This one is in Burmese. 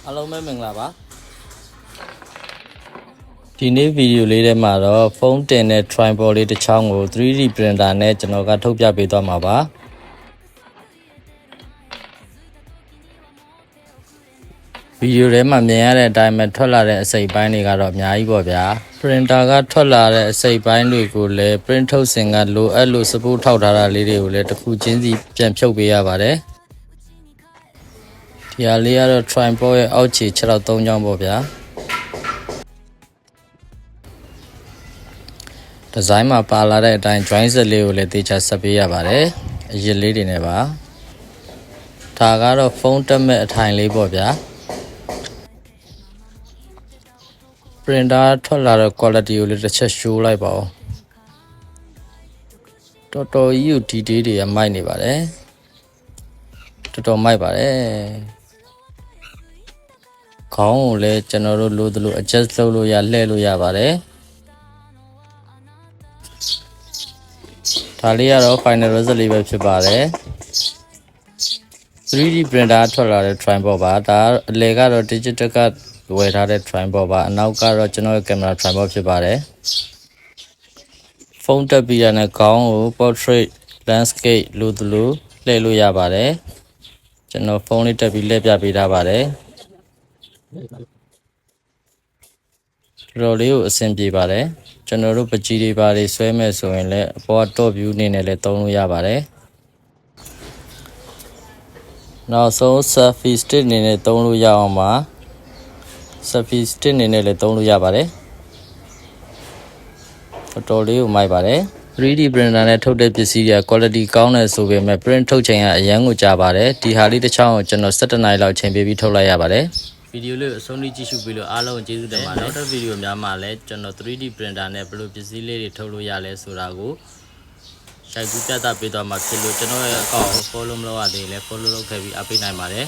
အားလုံးပဲမင်္ဂလာပါဒီနေ့ဗီဒီယိုလေးထဲမှာတော့ဖုန်းတင်တဲ့ tripod လေးတစ်ချောင်းကို 3D printer နဲ့ကျွန်တော်ကထုတ်ပြပေးသွားမှာပါဗီဒီယိုထဲမှာမြင်ရတဲ့အတိုင်းပဲထွက်လာတဲ့အစိပ်ပိုင်းတွေကတော့အများကြီးပေါ့ဗျာ printer ကထွက်လာတဲ့အစိပ်ပိုင်းတွေကိုလည်း print ထုတ်စဉ်ကလိုအပ်လို့ support ထောက်ထားတာလေးတွေကိုလည်းတစ်ခုချင်းစီပြန်ဖြုတ်ပေးရပါတယ်ဒီဟာလေးကတော့ tripod ရဲ့အောက်ခြေ6တော့3ချောင်းပေါ့ဗျာဒီဇိုင်းမှာပါလာတဲ့အတိုင်း join set လေးကိုလည်းတေချာဆက်ပေးရပါတယ်အရစ်လေးတွေနဲ့ပါဒါကတော့ဖုန်းတက်မဲ့အထိုင်လေးပေါ့ဗျာ printer ထွက်လာတဲ့ quality ကိုလည်းတစ်ချက် show လိုက်ပါဦးတော်တော်ကြီးကို detail တွေကမိုက်နေပါတယ်တော်တော်မိုက်ပါတယ်ခေါင်းကိုလည်းကျွန်တော်တို့လိုသလို adjust လုပ်လို့ရလှည့်လို့ရပါတယ်ဒါလေးကတော့ final result လေးပဲဖြစ်ပါတယ် 3D printer ထွက်လာတဲ့ tripod ပါဒါအလယ်ကတော့ digital ကဝယ်ထားတဲ့ tripod ပါအနောက်ကတော့ကျွန်တော်ရဲ့ camera tripod ဖြစ်ပါတယ်ဖုန်းတက်ပြီးရတဲ့ခေါင်းကို portrait landscape လိုသလိုလှည့်လို့ရပါတယ်ကျွန်တော်ဖုန်းလေးတက်ပြီးလှည့်ပြပေးထားပါတယ်တော်လေးကိုအဆင်ပြေပါတယ်ကျွန်တော်တို့ပကြီးတွေပါတွေဆွဲမဲ့ဆိုရင်လည်းအပေါ်က top view အနေနဲ့လည်းသုံးလို့ရပါတယ်နောက်ဆုံး selfie stick အနေနဲ့သုံးလို့ရအောင်ပါ selfie stick အနေနဲ့လည်းသုံးလို့ရပါတယ်တော်လေးကိုမိုက်ပါတယ် 3D printer နဲ့ထုတ်တဲ့ပစ္စည်းတွေက quality ကောင်းတယ်ဆိုပေမဲ့ print ထုတ်ချိန်ကအရန်ကိုကြာပါတယ်ဒီဟာလေးတစ်ချောင်းကိုကျွန်တော်17နာရီလောက်ချိန်ပေးပြီးထုတ်လိုက်ရပါတယ်ဗီဒီယိုလေးကိုအဆုံးထိကြည့်ရှုပြီးလို့အားလုံးကျေးဇူးတင်ပါတယ်နောက်တစ်ဗီဒီယိုများမှာလည်းကျွန်တော် 3D printer နဲ့ဘယ်လိုပစ္စည်းလေးတွေထုတ်လို့ရလဲဆိုတာကိုရိုက်ကူးပြသပေးသွားမှာဖြစ်လို့ကျွန်တော်ရဲ့အကောင့်ကို follow မလုပ်ရသေးရင်လည်း follow လုပ်ခဲ့ပြီးအားပေးနိုင်ပါတယ်